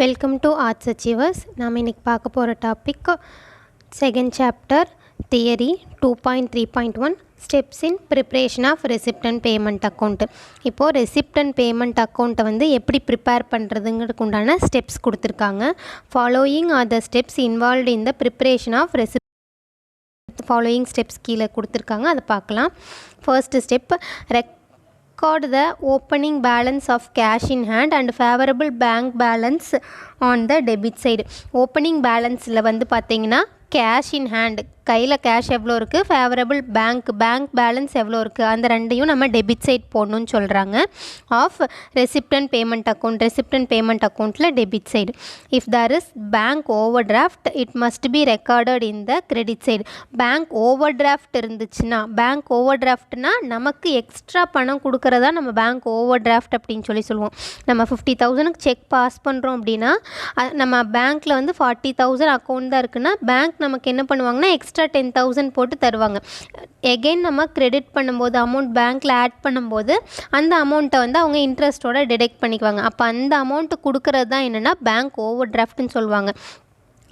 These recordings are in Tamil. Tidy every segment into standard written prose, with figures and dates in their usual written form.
Welcome to arts achievers. நாம் இன்றைக்கி பார்க்க போகிற topic second chapter theory 2.3.1 steps in preparation of receipt and payment account. இப்போது ரெசிப்ட் அண்ட் பேமெண்ட் அக்கௌண்ட்டை வந்து எப்படி ப்ரிப்பேர் பண்ணுறதுங்கிறதுக்கு உண்டான ஸ்டெப்ஸ் கொடுத்துருக்காங்க. Following are the steps involved in the preparation of following steps கீழே கொடுத்துருக்காங்க, அதை பார்க்கலாம். First step, record the opening balance of cash in hand and favorable bank balance on the debit side. opening balanceல வந்து பார்த்தீங்கன்னா கேஷ் இன் ஹேண்ட், கையில் கேஷ் எவ்வளோ இருக்குது, ஃபேவரபிள் பேங்க் பேலன்ஸ் எவ்வளோ இருக்குது, அந்த ரெண்டையும் நம்ம டெபிட் சைட் போடணும்னு சொல்கிறாங்க. ஆஃப் ரெசிப்ட் அண்ட் பேமெண்ட் அக்கௌண்ட்டில் debit side. If there is bank overdraft it must be recorded in the credit side. Bank overdraft இருந்துச்சுன்னா, பேங்க் ஓவர் டிராஃப்ட்னா நமக்கு எக்ஸ்ட்ரா பணம் கொடுக்குறதா நம்ம பேங்க் ஓவர் டிராஃப்ட் அப்படின்னு சொல்லுவோம். நம்ம 50,000க்கு செக் பாஸ் பண்ணுறோம் அப்படின்னா நம்ம பேங்க்கில் வந்து 40,000 அக்கௌண்ட் தான் இருக்குன்னா பேங்க் நமக்கு என்ன பண்ணுவாங்கன்னா எக்ஸ்ட்ரா 10,000 போட்டு தருவாங்க. எகெயின் நம்ம கிரெடிட் பண்ணும்போது அமௌண்ட் பேங்க்கில் ஆட் பண்ணும்போது அந்த அமௌண்ட்டை வந்து அவங்க இன்ட்ரெஸ்ட்டோட டிடெக்ட் பண்ணிக்குவாங்க. அப்போ அந்த அமௌண்ட்டு கொடுக்குறது தான் என்னென்னா பேங்க் ஓவர் டிராஃப்ட்னு சொல்லுவாங்க.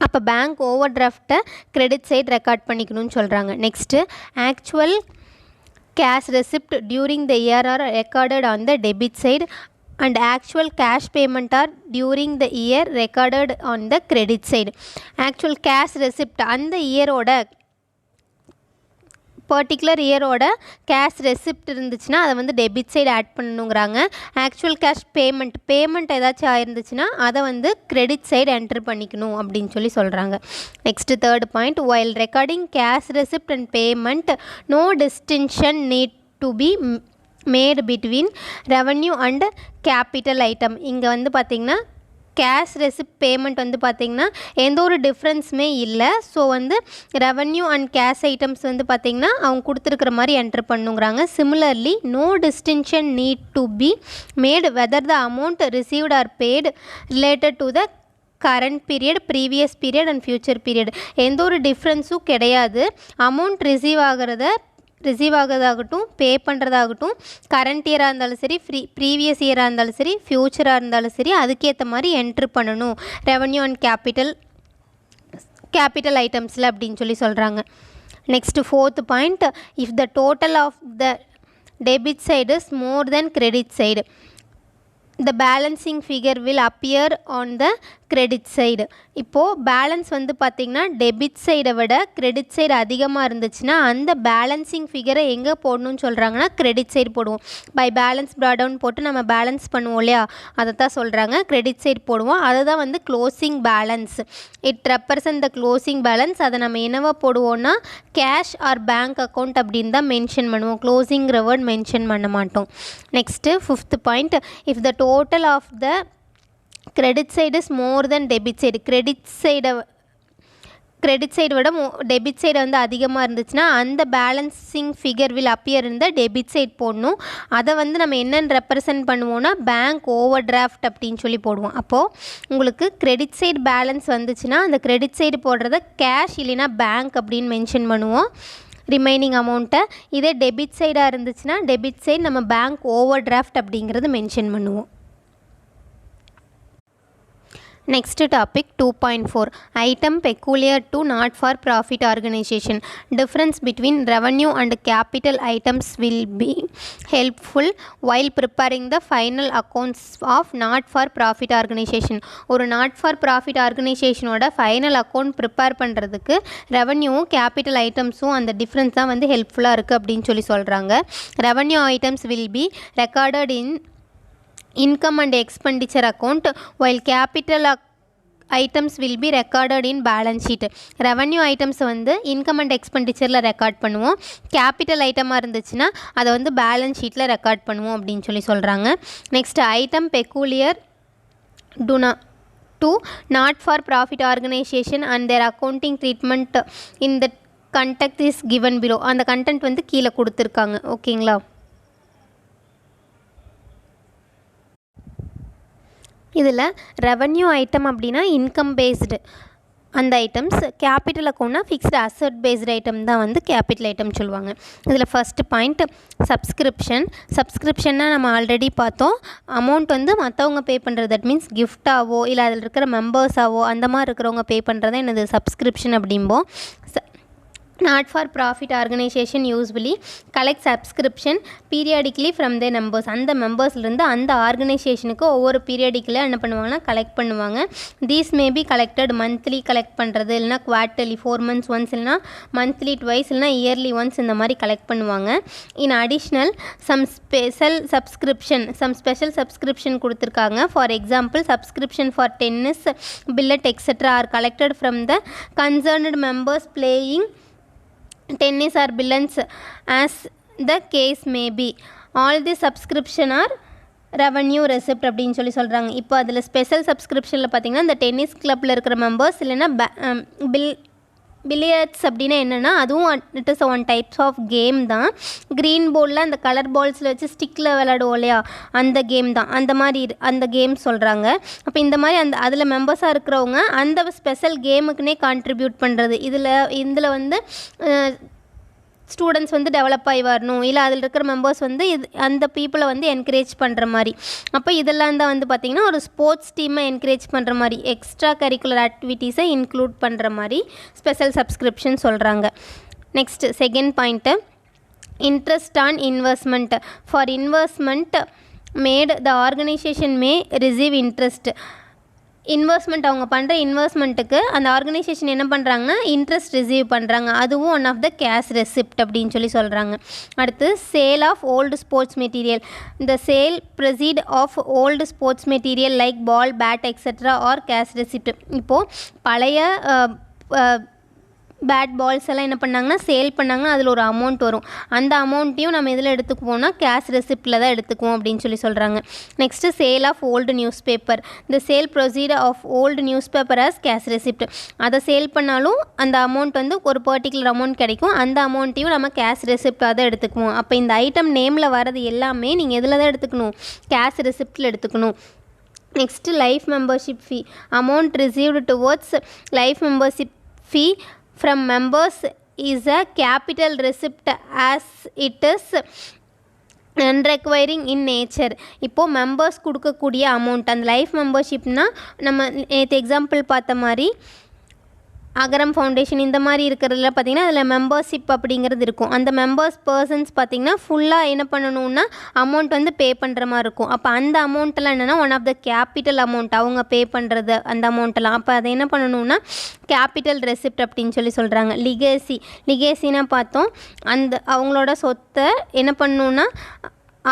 அப்போ பேங்க் ஓவர் டிராஃப்ட்டை கிரெடிட் சைட் ரெக்கார்ட் பண்ணிக்கணும்னு சொல்கிறாங்க. Next, actual cash receipt during the year are recorded on the debit side and actual cash payment are during the year recorded on the credit side. actual cash receipt அந்த இயரோட பர்டிகுலர் இயரோட கேஷ் ரெசிப்ட் இருந்துச்சுன்னா அதை வந்து டெபிட் சைடு ஆட் பண்ணணுங்கிறாங்க. ஆக்சுவல் கேஷ் பேமெண்ட் ஏதாச்சும் ஆயிருந்துச்சுன்னா அதை வந்து கிரெடிட் சைடு என்டர் பண்ணிக்கணும் அப்படின்னு சொல்கிறாங்க. Next third point, while recording cash receipt and payment no distinction need to be made between revenue and capital item. இங்கே வந்து பார்த்திங்கன்னா கேஷ் ரெசிப்ட் பேமெண்ட் வந்து பார்த்திங்கன்னா எந்த ஒரு டிஃப்ரென்ஸுமே இல்லை. ஸோ வந்து ரெவன்யூ அண்ட் கேஷ் ஐட்டம்ஸ் வந்து பார்த்திங்கன்னா அவங்க கொடுத்துருக்குற மாதிரி என்டர் பண்ணுங்கிறாங்க. Similarly no distinction need to be made whether the amount received or paid related to the current period, previous period and future period. எந்த ஒரு டிஃப்ரென்ஸும் கிடையாது. அமௌண்ட் ரிசீவ் ஆகிறதாகட்டும், பே பண்ணுறதாகட்டும், கரண்ட் இயராக இருந்தாலும் சரி, ப்ரீவியஸ் இயராக இருந்தாலும் சரி, ஃப்யூச்சராக இருந்தாலும் சரி, அதுக்கேற்ற மாதிரி என்ட்ரு பண்ணணும் ரெவன்யூ அண்ட் கேபிட்டல் ஐட்டம்ஸில் அப்படின்னு சொல்கிறாங்க. Next fourth point, if the total of the debit side is more then credit side the balancing figure will appear on the credit side. இப்போது பேலன்ஸ் வந்து பார்த்திங்கன்னா டெபிட் சைடை விட கிரெடிட் சைடு அதிகமாக இருந்துச்சுன்னா அந்த பேலன்சிங் ஃபிகரை எங்கே போடணும்னு சொல்கிறாங்கன்னா கிரெடிட் சைடு போடுவோம். பை பேலன்ஸ் ப்ராடவுன் போட்டு நம்ம பேலன்ஸ் பண்ணுவோம் இல்லையா, அதை தான் சொல்கிறாங்க. கிரெடிட் சைடு போடுவோம். அதுதான் வந்து closing balance. It represent the closing balance. அதை நம்ம என்னவா போடுவோம்னா கேஷ் ஆர் பேங்க் அக்கௌண்ட் அப்படின்னு தான் மென்ஷன் பண்ணுவோம். க்ளோசிங்கிற வேர்ட் மென்ஷன் பண்ண மாட்டோம். Next fifth point, if the total of the credit side is more than debit side, credit side விட டெபிட் சைடு வந்து அதிகமாக இருந்துச்சுன்னா அந்த பேலன்சிங் ஃபிகர் வில் அப்பியர் இந்த டெபிட் சைட் போடணும். அதை வந்து நம்ம என்னென்னு ரெப்ரசன்ட் பண்ணுவோம்னா பேங்க் ஓவர் டிராஃப்ட் அப்படின்னு போடுவோம். அப்போது உங்களுக்கு கிரெடிட் சைடு பேலன்ஸ் வந்துச்சுன்னா அந்த கிரெடிட் சைடு போடுறத கேஷ் இல்லைன்னா பேங்க் அப்படின்னு மென்ஷன் பண்ணுவோம் ரிமைனிங் அமௌண்ட்டை. இதே டெபிட் சைடாக இருந்துச்சுன்னா டெபிட் சைடு நம்ம பேங்க் ஓவர் டிராஃப்ட் அப்படிங்கிறது மென்ஷன் பண்ணுவோம். Next topic 2.4, item peculiar to not for profit organization. Difference between revenue and capital items will be helpful while preparing the final accounts of not for profit organization. ஒரு not for profit organizationோட ஃபைனல் அக்கௌண்ட் ப்ரிப்பேர் பண்ணுறதுக்கு ரெவன்யூவும் கேபிட்டல் ஐட்டம்ஸும் அந்த டிஃப்ரென்ஸ் தான் வந்து ஹெல்ப்ஃபுல்லாக இருக்குது அப்படின்னு சொல்கிறாங்க. Revenue items will be recorded in income and expenditure account while capital items will be recorded in balance sheet. Revenue items வந்து இன்கம் அண்ட் எக்ஸ்பெண்டிச்சரில் ரெக்கார்ட் பண்ணுவோம். கேபிட்டல் ஐட்டமாக இருந்துச்சுன்னா அதை வந்து பேலன்ஸ் ஷீட்டில் ரெக்கார்ட் பண்ணுவோம் அப்படின்னு சொல்கிறாங்க. Next, item peculiar to not for profit organisation and their accounting treatment in the context is given below. அந்த கண்டென்ட் வந்து கீழே கொடுத்துருக்காங்க. ஓகேங்களா. இதில் ரெவன்யூ ஐட்டம் அப்படின்னா இன்கம் பேஸ்டு, அந்த ஐட்டம்ஸ். கேபிட்டல் அக்கௌண்ட்னா ஃபிக்ஸ்டு அசட் பேஸ்டு ஐட்டம் தான் வந்து கேபிட்டல் ஐட்டம் சொல்லுவாங்க. இதில் ஃபஸ்ட்டு பாயிண்ட் சப்ஸ்கிரிப்ஷன்னா நம்ம ஆல்ரெடி பார்த்தோம். அமௌண்ட் வந்து மற்றவங்க பே பண்ணுறது, தட் மீன்ஸ் கிஃப்டாவோ இல்லை அதில் இருக்கிற மெம்பர்ஸாவோ அந்த மாதிரி இருக்கிறவங்க பே பண்ணுறத என்னது subscription அப்படிம்போம். Not for profit organization usually collect subscription periodically from their members. அந்த மெம்பர்ஸ்லேருந்து அந்த ஆர்கனைசேஷனுக்கு ஒவ்வொரு பீரியடிக்கில் என்ன பண்ணுவாங்கன்னா கலெக்ட் பண்ணுவாங்க. These may be collected monthly collect பண்ணுறது, இல்லைனா குவார்ட்டர்லி 4 months ஒன்ஸ், இல்லைனா மந்த்லி ட்வைஸ், இல்லைனா இயர்லி ஒன்ஸ் இந்த மாதிரி கலெக்ட் பண்ணுவாங்க. இன் அடிஷ்னல் சம் ஸ்பெஷல் சப்ஸ்கிரிப்ஷன் கொடுத்துருக்காங்க. For example subscription for tennis, fillet etcetera R collected from the concerned members playing tennis or billiards as the case may be. All the subscription are revenue receipt அப்படின்னு சொல்கிறாங்க. இப்போ அதில் ஸ்பெஷல் சப்ஸ்கிரிப்ஷனில் பார்த்திங்கன்னா இந்த டென்னிஸ் கிளப்பில் இருக்கிற மெம்பர்ஸ், இல்லைன்னா பில்லியர்ட்ஸ் அப்படின்னா என்னென்னா அதுவும் it is one types of game தான். க்ரீன் போர்டில் அந்த கலர் பால்ஸில் வச்சு ஸ்டிக்கில் விளையாடுவோம் இல்லையா, அந்த கேம் தான். அந்த கேம் சொல்கிறாங்க. அப்போ இந்த மாதிரி அதில் மெம்பர்ஸாக இருக்கிறவங்க அந்த ஸ்பெஷல் கேமுக்குன்னே கான்ட்ரிபியூட் பண்ணுறது. இதில் வந்து ஸ்டூடெண்ட்ஸ் வந்து டெவலப் ஆகி வரணும், இல்லை அதில் இருக்கிற மெம்பர்ஸ் வந்து அந்த பீப்புளை வந்து என்கரேஜ் பண்ணுற மாதிரி. அப்போ இதெல்லாம் தான் வந்து பார்த்திங்கன்னா ஒரு ஸ்போர்ட்ஸ் டீமை என்கரேஜ் பண்ணுற மாதிரி, எக்ஸ்ட்ரா கரிக்குலர் ஆக்டிவிட்டீஸை இன்க்ளூட் பண்ணுற மாதிரி ஸ்பெஷல் சப்ஸ்கிரிப்ஷன் சொல்கிறாங்க. Next second point, interest on investment. For investment made the organisation may receive interest. Investment அவங்க பண்ணுற இன்வெஸ்ட்மெண்ட்டுக்கு அந்த ஆர்கனைசேஷன் என்ன பண்ணுறாங்கன்னா இன்ட்ரெஸ்ட் ரிசீவ் பண்ணுறாங்க. அதுவும் one of the cash receipt அப்படின்னு சொல்கிறாங்க. அடுத்து sale of old sports material. இந்த sale proceed of old sports material like ball, bat etcetera are cash receipt. இப்போது பழைய பேட் பால்ஸ் எல்லாம் என்ன பண்ணாங்கன்னா சேல் பண்ணாங்கன்னா அதில் ஒரு அமௌண்ட் வரும். அந்த அமௌண்ட்டையும் நம்ம இதில் எடுத்துக்குவோம்னா கேஷ் ரெசிப்டில் தான் எடுத்துக்குவோம் அப்படின்னு சொல்கிறாங்க. Next sale of old newspaper. இந்த sale proceed of old newspaper as cash receipt. அதை சேல் பண்ணாலும் அந்த அமௌண்ட் வந்து ஒரு பர்டிகுலர் அமௌண்ட் கிடைக்கும். அந்த அமௌண்ட்டையும் நம்ம கேஷ் ரெசிப்டாக தான் எடுத்துக்குவோம். அப்போ இந்த ஐட்டம் நேமில் வரது எல்லாமே நீங்கள் எதில் தான் எடுத்துக்கணும், கேஷ் ரெசிப்டில் எடுத்துக்கணும். Next life membership fee. Amount received towards life membership fee from members is a capital receipt as it is non-requiring in nature. இப்போது மெம்பர்ஸ் கொடுக்கக்கூடிய அமௌண்ட், அந்த லைஃப் மெம்பர்ஷிப்னால் நம்ம நேற்று எக்ஸாம்பிள் பார்த்த மாதிரி அகரம் ஃபவுண்டேஷன் இந்த மாதிரி இருக்கிறதுல பார்த்திங்கன்னா அதில் மெம்பர்ஷிப் அப்படிங்கிறது இருக்கும். அந்த பர்சன்ஸ் பார்த்திங்கன்னா ஃபுல்லாக என்ன பண்ணணுன்னா அமௌண்ட் வந்து பே பண்ணுற மாதிரி இருக்கும். அப்போ அந்த அமௌண்ட்டெல்லாம் என்னென்னா one of the capital amount, அவங்க பே பண்ணுறது அந்த அமௌண்ட்டெல்லாம். அப்போ அதை என்ன பண்ணணுன்னா கேபிட்டல் ரெசிப்ட் அப்படின்னு சொல்கிறாங்க. லிகேசினா பார்த்தோம், அவங்களோட சொத்தை என்ன பண்ணணுன்னா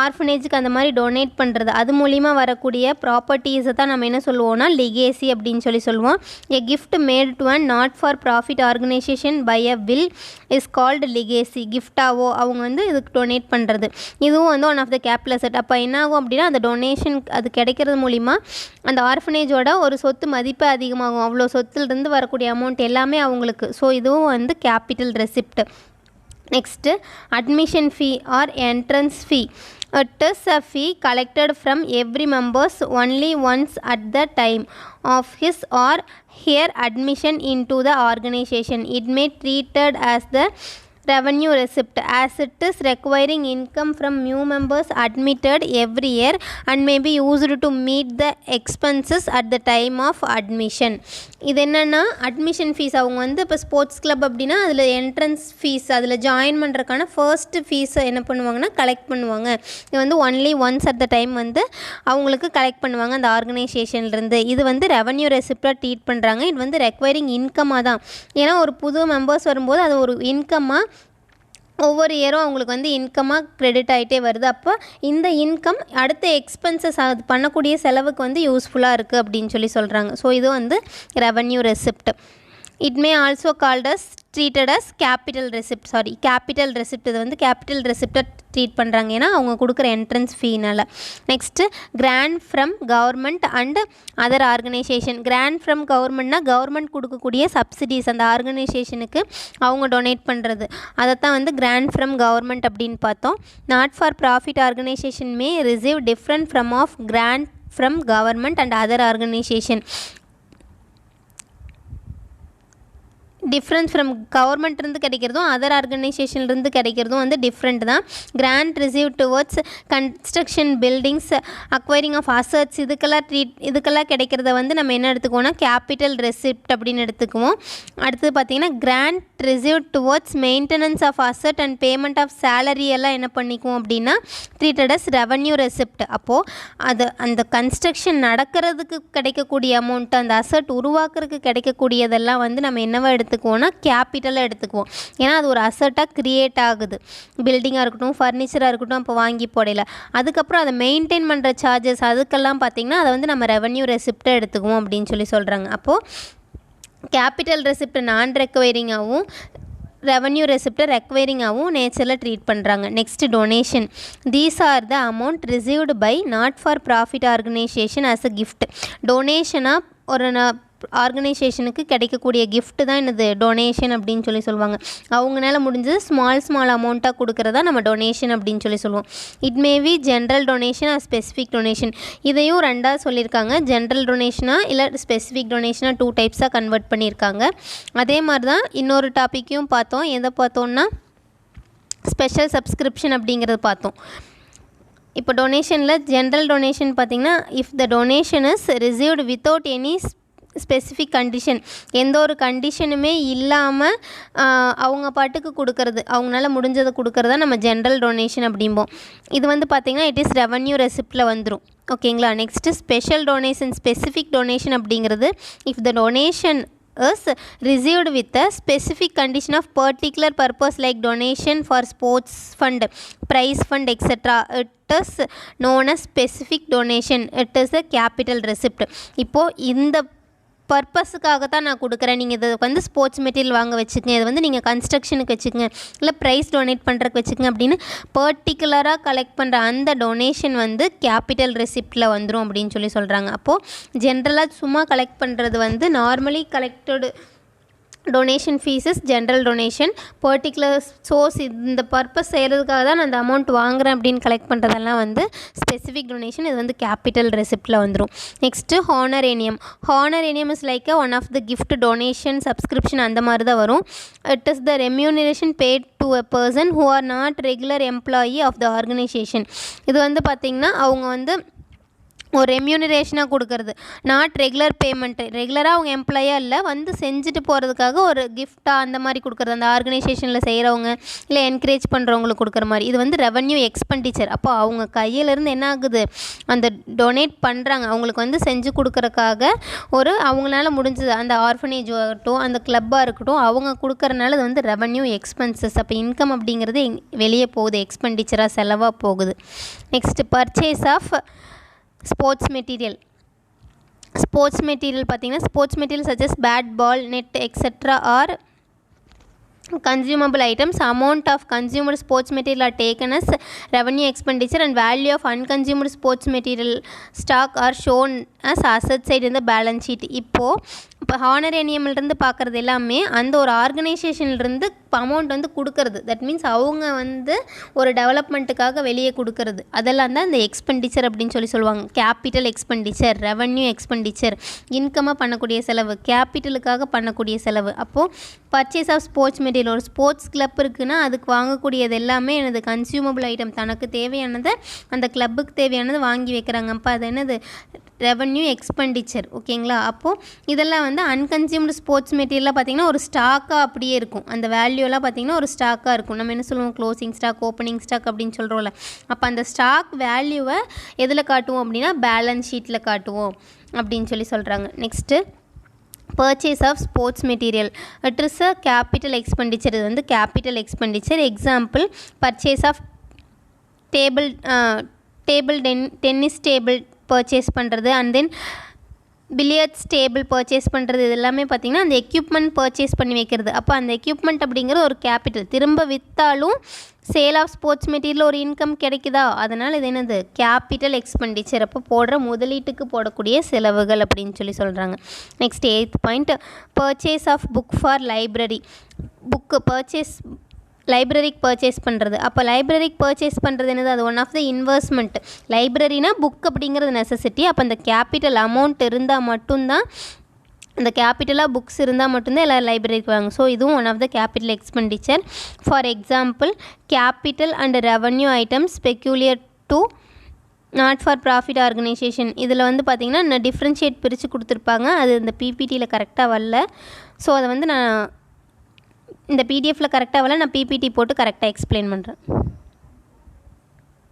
ஆர்ஃபனேஜுக்கு அந்த மாதிரி டொனேட் பண்ணுறது, அது மூலிமா வரக்கூடிய ப்ராப்பர்ட்டிஸை தான் நம்ம என்ன சொல்லுவோம்னா லிகேசி அப்படின்னு சொல்லுவோம். A gift made to and not for profit organisation by a will is called legacy. கிஃப்டாவோ அவங்க வந்து இதுக்கு டொனேட் பண்ணுறது, இதுவும் வந்து one of the capital asset. அப்போ என்ன ஆகும் அப்படின்னா அந்த டொனேஷன் அது கிடைக்கிறது மூலிமா அந்த ஆர்ஃபனேஜோட ஒரு சொத்து மதிப்பு அதிகமாகும். அவ்வளோ சொத்துலேருந்து வரக்கூடிய அமௌண்ட் எல்லாமே அவங்களுக்கு. ஸோ இதுவும் வந்து capital receipt. Next admission fee or entrance fee. It is a fee collected from every members only once at the time of his or her admission into the organization. It may treated as the revenue receipt as it is requiring income from new members admitted every year and may be used to meet the expenses at the time of admission. இது என்னென்னா அட்மிஷன் ஃபீஸ். அவங்க வந்து இப்போ ஸ்போர்ட்ஸ் கிளப் அப்படின்னா அதில் என்ட்ரன்ஸ் ஃபீஸ், அதில் ஜாயின் பண்ணுறதுக்கான ஃபர்ஸ்ட்டு ஃபீஸை என்ன பண்ணுவாங்கன்னா கலெக்ட் பண்ணுவாங்க. இது வந்து only once at the time வந்து அவங்களுக்கு கலெக்ட் பண்ணுவாங்க அந்த ஆர்கனைசேஷன்லேருந்து. இது வந்து ரெவன்யூ ரெசிப்டாக ட்ரீட் பண்ணுறாங்க. இது வந்து ரெக்வயரிங் இன்கமாக தான். ஏன்னா ஒரு புது மெம்பர்ஸ் வரும்போது அது ஒரு இன்கம்மாக ஒவ்வொரு இயரும் அவங்களுக்கு வந்து இன்கமாக க்ரெடிட் ஆகிட்டே வருது. அப்போ இந்த இன்கம் அடுத்த எக்ஸ்பென்சஸ் அது பண்ணக்கூடிய செலவுக்கு வந்து யூஸ்ஃபுல்லாக இருக்குது அப்படின்னு சொல்கிறாங்க. ஸோ இது வந்து revenue receipt. It may also called as treated as capital receipt. இது வந்து கேபிட்டல் ரெசிப்டை ட்ரீட் பண்ணுறாங்க, ஏன்னா அவங்க கொடுக்குற என்ட்ரன்ஸ் ஃபீனால். Next grant from government and other organisation. Grant from கவர்மெண்ட்னா கவர்மெண்ட் கொடுக்கக்கூடிய சப்சிடிஸ் அந்த ஆர்கனைசேஷனுக்கு அவங்க டொனேட் பண்ணுறது, அதைத்தான் வந்து கிராண்ட் ஃப்ரம் கவர்மெண்ட் அப்படின்னு பார்த்தோம். Not for profit organisation may receive different from of grant from government and other organisation. Difference from கவர்மெண்ட்லேருந்து கிடைக்கிறதும் அதர் ஆர்கனைசேஷன்லேருந்து கிடைக்கிறதும் வந்து டிஃப்ரெண்ட் தான். Grant receive towards construction buildings acquiring of assets இதுக்கெல்லாம் கிடைக்கிறத வந்து நம்ம என்ன எடுத்துக்குவோம்னா கேபிட்டல் ரெசிப்ட் அப்படின்னு எடுத்துக்குவோம். அடுத்தது பார்த்திங்கன்னா grant receive towards maintenance of asset and payment of salary எல்லாம் என்ன பண்ணிக்குவோம் அப்படின்னா ட்ரீட்டட் அஸ் ரெவன்யூ ரெசிப்ட். அப்போது அது அந்த கன்ஸ்ட்ரக்ஷன் நடக்கிறதுக்கு கிடைக்கக்கூடிய அமௌண்ட், அந்த அசட் உருவாக்குறதுக்கு கிடைக்கக்கூடியதெல்லாம் வந்து நம்ம என்னவா எடுத்துக்குவோம்னா கேபிட்டலாக எடுத்துக்குவோம். ஏன்னா அது ஒரு அசட்டாக க்ரியேட் ஆகுது. பில்டிங்காக இருக்கட்டும், ஃபர்னிச்சராக இருக்கட்டும், அப்போ வாங்கி போடையில அதுக்கப்புறம் அதை மெயின்டைன் பண்ணுற சார்ஜஸ் அதுக்கெல்லாம் பார்த்திங்கன்னா அதை வந்து நம்ம ரெவன்யூ ரெசிப்டை எடுத்துக்குவோம் அப்படின்னு சொல்கிறாங்க. அப்போது கேபிட்டல் ரெசிப்ட் நான் ரெக்வயரிங்காகவும் ரெவன்யூ ரெசிப்டை ரெக்வயரிங்காகவும் நேச்சரில் ட்ரீட் பண்ணுறாங்க. Next donation. These are the amount received by not for profit organisation as a gift. டொனேஷனாக ஒரு ஆர்கனைசேஷனுக்கு கிடைக்கக்கூடிய கிஃப்ட் தான் என்னது டொனேஷன் அப்படின்னு சொல்லுவாங்க. அவங்களால முடிஞ்சது ஸ்மால் அமௌண்ட்டாக கொடுக்குறதா நம்ம டொனேஷன் அப்படின்னு சொல்லுவோம். It maybe general donation or specific donation. இதையும் ரெண்டாக சொல்லியிருக்காங்க. ஜென்ரல் டொனேஷனாக இல்லை ஸ்பெசிஃபிக் டொனேஷனாக 2 டைப்ஸாக கன்வெர்ட் பண்ணியிருக்காங்க. அதே மாதிரி தான் இன்னொரு டாப்பிக்கையும் பார்த்தோம். எதை பார்த்தோம்னா ஸ்பெஷல் சப்ஸ்கிரிப்ஷன் அப்படிங்கிறது பார்த்தோம். இப்போ டொனேஷனில் ஜென்ரல் டொனேஷன் பார்த்திங்கன்னா if the donation is received without any specific condition, எந்த ஒரு கண்டிஷனுமே இல்லாமல் அவங்க பாட்டுக்கு கொடுக்கறது, அவங்களால முடிஞ்சதை கொடுக்கறதா நம்ம ஜென்ரல் டொனேஷன் அப்படிம்போம். இது வந்து பார்த்திங்கன்னா இட் இஸ் ரெவன்யூ ரெசிப்டில் வந்துடும். ஓகேங்களா. Next special donation. Specific donation அப்படிங்கிறது if the donation is received with a specific condition of particular purpose like donation for sports fund, prize fund, etc. It is known as specific donation. It is a capital receipt. இப்போது இந்த பர்பஸுக்காக தான் நான் கொடுக்குறேன், நீங்கள் இதை வந்து ஸ்போர்ட்ஸ் மெட்டீரியல் வாங்க வச்சுக்கங்க, இதை வந்து நீங்கள் கன்ஸ்ட்ரக்ஷனுக்கு வச்சுக்கோங்க, இல்லை ப்ரைஸ் டொனேட் பண்ணுறதுக்கு வச்சுக்கோங்க அப்படின்னு பர்டிகுலராக கலெக்ட் பண்ணுற அந்த டொனேஷன் வந்து கேபிட்டல் ரெசிப்டில் வந்துடும் அப்படின்னு சொல்கிறாங்க. அப்போது ஜென்ரலாக சும்மா கலெக்ட் பண்ணுறது வந்து normally collected donation fees general donation. Particular source இந்த பர்பஸ் செய்கிறதுக்காக தான் நான் அந்த அமௌண்ட் வாங்குகிறேன் அப்படின்னு கலெக்ட் பண்ணுறதெல்லாம் வந்து ஸ்பெசிஃபிக் டொனேஷன். இது வந்து கேபிட்டல் ரெசிப்டில் வந்துடும். Next honorarium. Honorarium is like one of the gift, donation, subscription அந்த மாதிரி தான் வரும். It is the remuneration paid to a person who are not regular employee of the organisation. இது வந்து பார்த்திங்கன்னா அவங்க வந்து ஒரு ரெம்யூனரேஷனாக கொடுக்கறது, நாட் ரெகுலர் பேமெண்ட்டு. ரெகுலராக அவங்க எம்ப்ளாயாக இல்லை, வந்து செஞ்சுட்டு போகிறதுக்காக ஒரு கிஃப்டாக அந்த மாதிரி கொடுக்குறது, அந்த ஆர்கனைசேஷனில் செய்கிறவங்க இல்லை என்கரேஜ் பண்ணுறவங்களுக்கு கொடுக்குற மாதிரி. இது வந்து ரெவன்யூ எக்ஸ்பெண்டிச்சர். அப்போ அவங்க கையிலேருந்து என்ன ஆகுது, அந்த டொனேட் பண்ணுறாங்க, அவங்களுக்கு வந்து செஞ்சு கொடுக்குறக்காக ஒரு அவங்களால முடிஞ்சது அந்த ஆர்ஃபனேஜ் ஆகட்டும், அந்த கிளப்பாக இருக்கட்டும், அவங்க கொடுக்குறனால அது வந்து ரெவன்யூ எக்ஸ்பென்சஸ். அப்போ இன்கம் அப்படிங்கிறது வெளியே போகுது, எக்ஸ்பெண்டிச்சராக செலவாக போகுது. Next purchase of sports material. Sports material பார்த்திங்கன்னா sports material such as bat, ball, net etcetera or consumable items. Amount of consumed sports material are taken as revenue expenditure and value of unconsumed sports material stock are shown as asset side in the balance sheet. இப்போ ஹானரேனியம்லேருந்து பார்க்குறது எல்லாமே அந்த ஒரு ஆர்கனைசேஷன்லேருந்து அமௌண்ட் வந்து கொடுக்கறது. தட் மீன்ஸ் அவங்க வந்து ஒரு டெவலப்மெண்ட்டுக்காக வெளியே கொடுக்கறது, அதெல்லாம் தான் இந்த எக்ஸ்பெண்டிச்சர் அப்படின்னு சொல்லுவாங்க. கேபிட்டல் எக்ஸ்பெண்டிச்சர், ரெவன்யூ எக்ஸ்பெண்டிச்சர், இன்கமாக பண்ணக்கூடிய செலவு, கேபிட்டலுக்காக பண்ணக்கூடிய செலவு. அப்போது பர்ச்சேஸ் ஆஃப் ஸ்போர்ட்ஸ் மெட்டீரியல், ஒரு ஸ்போர்ட்ஸ் கிளப் இருக்குன்னா அதுக்கு வாங்கக்கூடியது எல்லாமே எனது கன்சியூமபிள் ஐட்டம், தனக்கு தேவையானதை அந்த கிளப்புக்கு தேவையானது வாங்கி வைக்கிறாங்க. அப்போ அது என்னது ரெவன்யூ எக்ஸ்பெண்டிச்சர். ஓகேங்களா. அப்போது இதெல்லாம் வந்து அன்கன்சியூம்டு ஸ்போர்ட்ஸ் மெட்டீரியலாக பார்த்திங்கன்னா ஒரு ஸ்டாக்காக அப்படியே இருக்கும், அந்த வேல்யூலாம் பார்த்திங்கன்னா ஒரு ஸ்டாக்காக இருக்கும். நம்ம என்ன சொல்லுவோம், க்ளோசிங் ஸ்டாக், ஓப்பனிங் ஸ்டாக் அப்படின்னு சொல்கிறோம்ல. அப்போ அந்த ஸ்டாக் வேல்யூவை எதில் காட்டுவோம் அப்படின்னா பேலன்ஸ் ஷீட்டில் காட்டுவோம் அப்படின்னு சொல்கிறாங்க. Next purchase of sports material, it is a capital expenditure. இது வந்து capital expenditure. Example purchase of tennis table purchase பண்ணுறது, and then billiards table purchase பண்ணுறது, இது எல்லாமே பார்த்திங்கன்னா அந்த எக்யூப்மெண்ட் பர்ச்சேஸ் பண்ணி வைக்கிறது. அப்போ அந்த எக்யூப்மெண்ட் அப்படிங்கிறது ஒரு கேபிட்டல். திரும்ப விற்றாலும் சேல் ஆஃப் ஸ்போர்ட்ஸ் மெட்டீரியல் ஒரு இன்கம் கிடைக்குதா, அதனால் இது என்னது கேபிட்டல் எக்ஸ்பெண்டிச்சர். அப்போ போடுற முதலீட்டுக்கு போடக்கூடிய செலவுகள் அப்படின்னு சொல்கிறாங்க. Next 8th point, purchase of book for library. Book purchase, லைப்ரரிக்கு பர்ச்சேஸ் பண்ணுறது. அப்போ லைப்ரரிக்கு பர்ச்சேஸ் பண்ணுறது என்னது, அது ஒன் ஆஃப் த இன்வெஸ்ட்மெண்ட். லைப்ரரினா புக் அப்படிங்கிறது நெசசிட்டி. அப்போ அந்த கேபிட்டல் அமௌண்ட் இருந்தால் மட்டும்தான் இந்த கேபிட்டலாக புக்ஸ் இருந்தால் மட்டும்தான் எல்லோரும் லைப்ரரிக்கு வாங்க. ஸோ இதுவும் one of the capital expenditure. For example capital and revenue items peculiar to not for profit organisation. இதில் வந்து பார்த்திங்கன்னா டிஃப்ரென்ஷியேட் பிரித்து கொடுத்துருப்பாங்க, அது இந்த பிபிடியில் கரெக்டாக வரல. ஸோ அதை வந்து நான் இந்த பிடிஎஃப்பில் கரெக்டாக வரல, நான் பிபிடி போட்டு கரெக்டாக எக்ஸ்பிளைன் பண்ணுறேன்.